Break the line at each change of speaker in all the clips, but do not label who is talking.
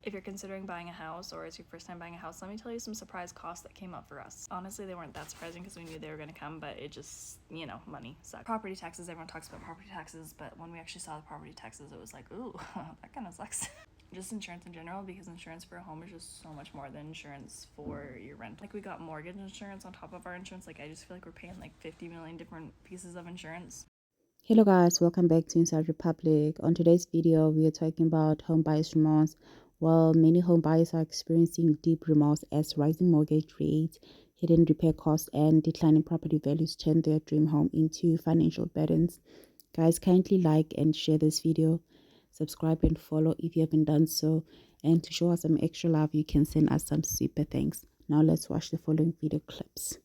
If you're considering buying a house or it's your first time buying a house, let me tell you some surprise costs that came up for us. Honestly, they weren't that surprising because we knew they were going to come, but it just, money sucks. Property taxes, everyone talks about property taxes, but when we actually saw the property taxes, it was like, ooh, that kind of sucks. Just insurance in general, because insurance for a home is just so much more than insurance for your rent. Like, we got mortgage insurance on top of our insurance. Like, I just feel like we're paying like 50 million different pieces of insurance.
Hello guys, welcome back to Inside Republic. On today's video, we are talking about home buyers remorse. Well, many home buyers are experiencing deep remorse as rising mortgage rates, hidden repair costs, and declining property values turn their dream home into financial burdens. Guys, kindly like and share this video. Subscribe and follow if you haven't done so. And to show us some extra love, you can send us some super thanks. Now let's watch the following video clips.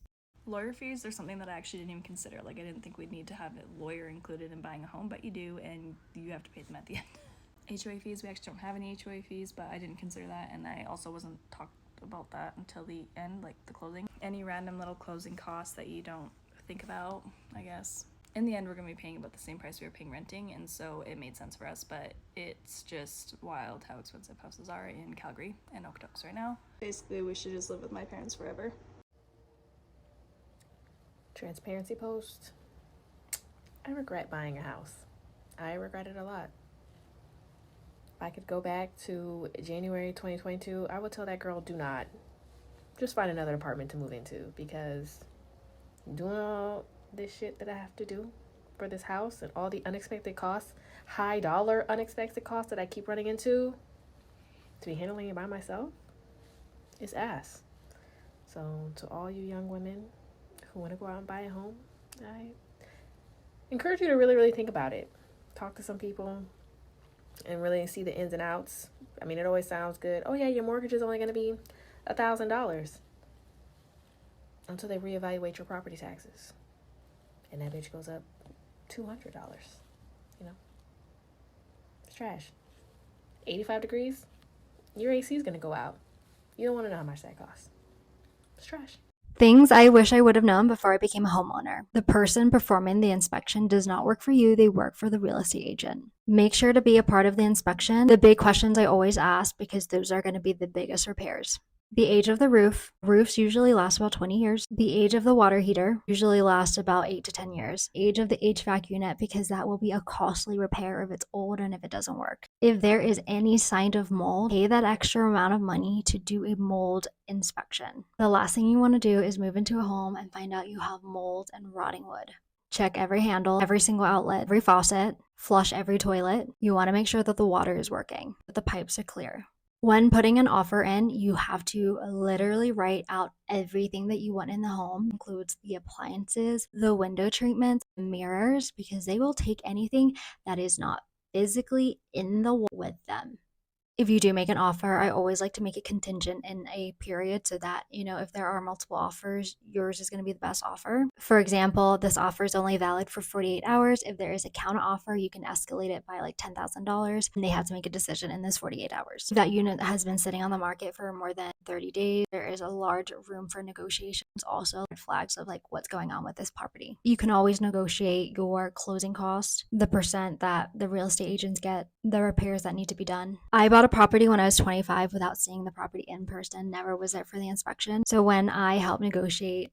Lawyer fees are something that I actually didn't even consider. Like, I didn't think we'd need to have a lawyer included in buying a home, but you do, and you have to pay them at the end. HOA fees, we actually don't have any HOA fees, but I didn't consider that, and I also wasn't talked about that until the end, like the closing. Any random little closing costs that you don't think about, I guess. In the end, we're going to be paying about the same price we were paying renting, and so it made sense for us, but it's just wild how expensive houses are in Calgary and Okotoks right now. Basically, we should just live with my parents forever.
Transparency post. I regret buying a house. I regret it a lot. If I could go back to January 2022, I would tell that girl, do not. Just find another apartment to move into, because doing all this shit that I have to do for this house and all the unexpected costs, high dollar unexpected costs that I keep running into, to be handling it by myself, is ass. So to all you young women who want to go out and buy a home, I encourage you to really think about it. Talk to some people and really see the ins and outs. I mean, it always sounds good. Oh yeah, your mortgage is only going to be $1,000 until they reevaluate your property taxes, and that bitch goes up $200. It's trash. 85 degrees, your AC is going to go out. You don't want to know how much that costs. It's trash.
Things I wish I would have known before I became a homeowner. The person performing the inspection does not work for you, they work for the real estate agent. Make sure to be a part of the inspection. The big questions I always ask, because those are going to be the biggest repairs. The age of the roof. Roofs usually last about 20 years. The age of the water heater usually lasts about 8 to 10 years. Age of the HVAC unit, because that will be a costly repair if it's old and if it doesn't work. If there is any sign of mold, pay that extra amount of money to do a mold inspection. The last thing you want to do is move into a home and find out you have mold and rotting wood. Check every handle, every single outlet, every faucet, flush every toilet. You want to make sure that the water is working, that the pipes are clear. When putting an offer in, you have to literally write out everything that you want in the home. It includes the appliances, the window treatments, the mirrors, because they will take anything that is not physically in the wall with them. If you do make an offer, I always like to make it contingent in a period so that, if there are multiple offers, yours is going to be the best offer. For example, this offer is only valid for 48 hours. If there is a counter offer, you can escalate it by like $10,000, and they have to make a decision in this 48 hours. If that unit has been sitting on the market for more than 30 days, there is a large room for negotiations. Also, red flags of like what's going on with this property. You can always negotiate your closing cost, the percent that the real estate agents get, the repairs that need to be done. I bought a property when I was 25 without seeing the property in person, never was there for the inspection. So when I helped negotiate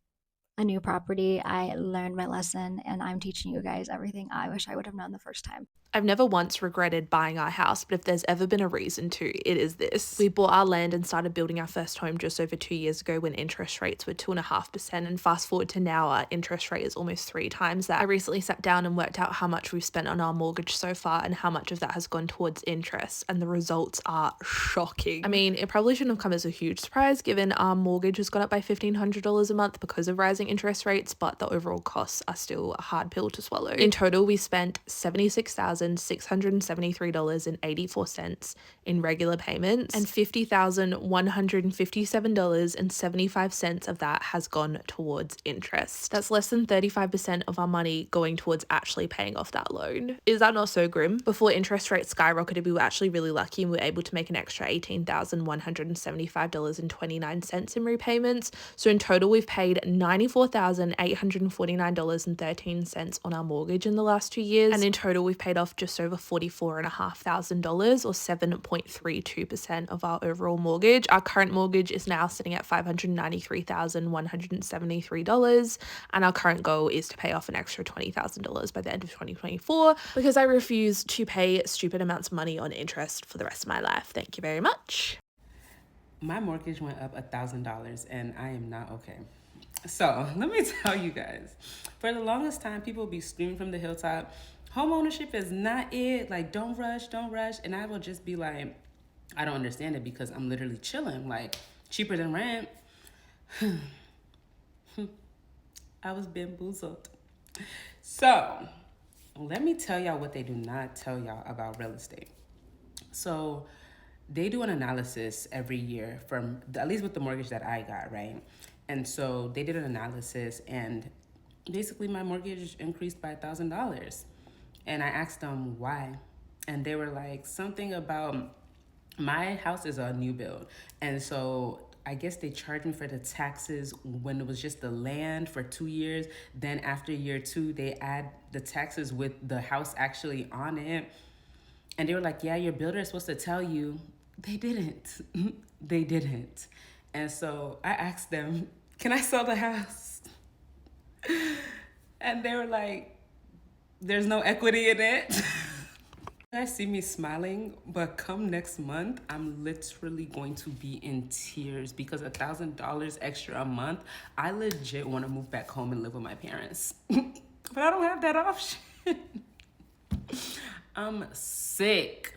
a new property, I learned my lesson, and I'm teaching you guys everything I wish I would have known the first time.
I've never once regretted buying our house, but if there's ever been a reason to, it is this. We bought our land and started building our first home just over 2 years ago when interest rates were 2.5%, and fast forward to now, our interest rate is almost 3 times that. I recently sat down and worked out how much we've spent on our mortgage so far and how much of that has gone towards interest, and the results are shocking. I mean, it probably shouldn't have come as a huge surprise given our mortgage has gone up by $1,500 a month because of rising interest rates, but the overall costs are still a hard pill to swallow. In total, we spent $76,673.84 in regular payments, and $50,157.75 of that has gone towards interest. That's less than 35% of our money going towards actually paying off that loan. Is that not so grim? Before interest rates skyrocketed, we were actually really lucky and we were able to make an extra $18,175.29 in repayments. So in total, we've paid $24,849.13 on our mortgage in the last 2 years. And in total, we've paid off just over $44,500 or 7.32% of our overall mortgage. Our current mortgage is now sitting at $593,173. And our current goal is to pay off an extra $20,000 by the end of 2024 because I refuse to pay stupid amounts of money on interest for the rest of my life. Thank you very much.
My mortgage went up $1,000 and I am not okay. So let me tell you guys, for the longest time, people be screaming from the hilltop, home ownership is not it. Like, don't rush. And I will just be like, I don't understand it because I'm literally chilling, like cheaper than rent. I was bamboozled. So let me tell y'all what they do not tell y'all about real estate. So they do an analysis every year from, at least with the mortgage that I got, right? And so they did an analysis and basically my mortgage increased by $1,000. And I asked them why. And they were like, something about, my house is a new build. And so I guess they charged me for the taxes when it was just the land for 2 years. Then after year 2, they add the taxes with the house actually on it. And they were like, yeah, your builder is supposed to tell you. They didn't. They didn't. And so I asked them, can I sell the house? And they were like, there's no equity in it. You guys see me smiling, but come next month, I'm literally going to be in tears because $1,000 extra a month, I legit want to move back home and live with my parents. But I don't have that option. I'm sick.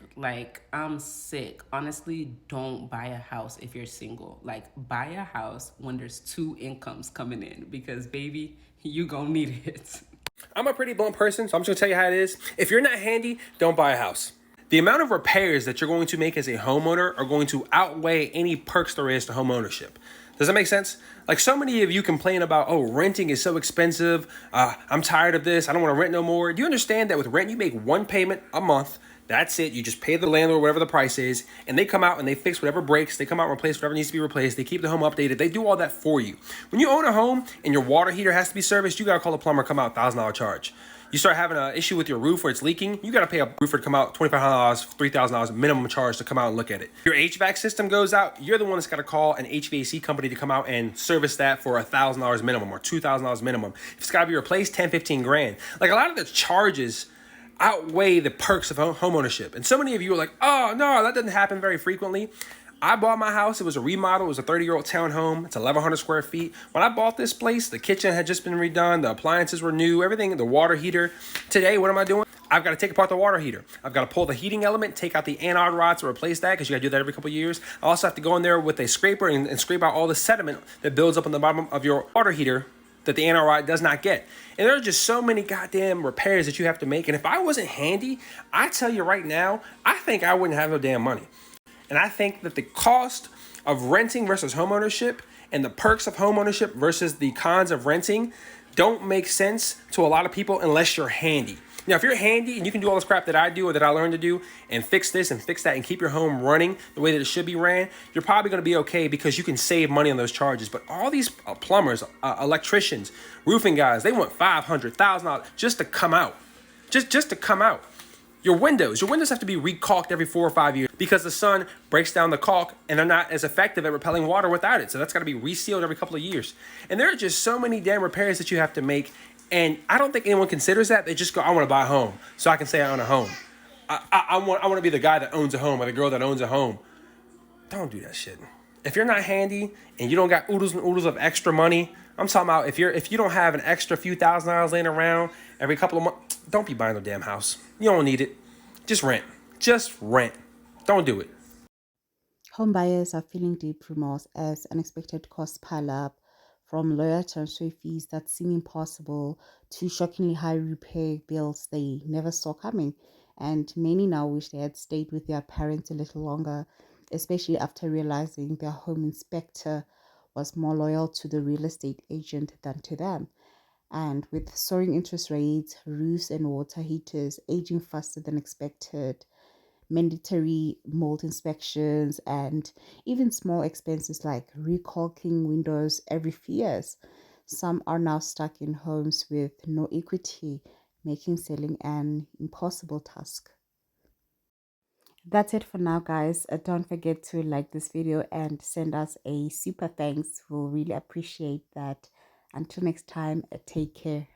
I'm sick. Honestly, don't buy a house if you're single. Like, buy a house when there's 2 incomes coming in because, baby, you gonna need it.
I'm a pretty blunt person, so I'm just gonna tell you how it is. If you're not handy, don't buy a house. The amount of repairs that you're going to make as a homeowner are going to outweigh any perks there is to home ownership. Does that make sense? Like, so many of you complain about, oh, renting is so expensive. I'm tired of this. I don't want to rent no more. Do you understand that with rent, you make one payment a month? That's it. You just pay the landlord whatever the price is, and they come out and they fix whatever breaks. They come out and replace whatever needs to be replaced. They keep the home updated. They do all that for you. When you own a home and your water heater has to be serviced, you got to call a plumber, come out, $1,000 charge. You start having an issue with your roof where it's leaking, you got to pay a roofer to come out, $2,500, $3,000 minimum charge to come out and look at it. Your HVAC system goes out, you're the one that's got to call an HVAC company to come out and service that for $1,000 minimum or $2,000 minimum. If it's got to be replaced, 10, 15 grand. Like, a lot of the charges outweigh the perks of home ownership. And so many of you are like, oh, no, that doesn't happen very frequently. I bought my house. It was a remodel. It was a 30-year-old townhome. It's 1,100 square feet. When I bought this place, the kitchen had just been redone. The appliances were new. Everything, the water heater. Today, what am I doing? I've got to take apart the water heater. I've got to pull the heating element, take out the anode rods to replace that because you got to do that every couple of years. I also have to go in there with a scraper and scrape out all the sediment that builds up on the bottom of your water heater that the anode rod does not get. And there are just so many goddamn repairs that you have to make. And if I wasn't handy, I tell you right now, I think I wouldn't have no damn money. And I think that the cost of renting versus homeownership and the perks of homeownership versus the cons of renting don't make sense to a lot of people unless you're handy. Now, if you're handy and you can do all this crap that I do or that I learned to do and fix this and fix that and keep your home running the way that it should be ran, you're probably going to be okay because you can save money on those charges. But all these plumbers, electricians, roofing guys, they want $500,000, $1,000 just to come out. Just to come out. Your windows have to be recaulked every 4 or 5 years because the sun breaks down the caulk and they're not as effective at repelling water without it. So that's got to be resealed every couple of years. And there are just so many damn repairs that you have to make. And I don't think anyone considers that. They just go, I want to buy a home so I can say I own a home. I want to be the guy that owns a home or the girl that owns a home. Don't do that shit. If you're not handy and you don't got oodles and oodles of extra money, I'm talking about if you don't have an extra few $1,000s laying around every couple of months, don't be buying no damn house. You don't need it. Just rent. Just rent. Don't do it.
Home buyers are feeling deep remorse as unexpected costs pile up, from lawyer transfer fees that seem impossible to shockingly high repair bills they never saw coming. And many now wish they had stayed with their parents a little longer, especially after realizing their home inspector was more loyal to the real estate agent than to them. And with soaring interest rates, roofs and water heaters aging faster than expected, mandatory mold inspections, and even small expenses like recaulking windows every few years, Some are now stuck in homes with no equity, making selling an impossible task. That's it for now, guys. Don't forget to like this video and send us a super thanks. We'll really appreciate that. Until next time, take care.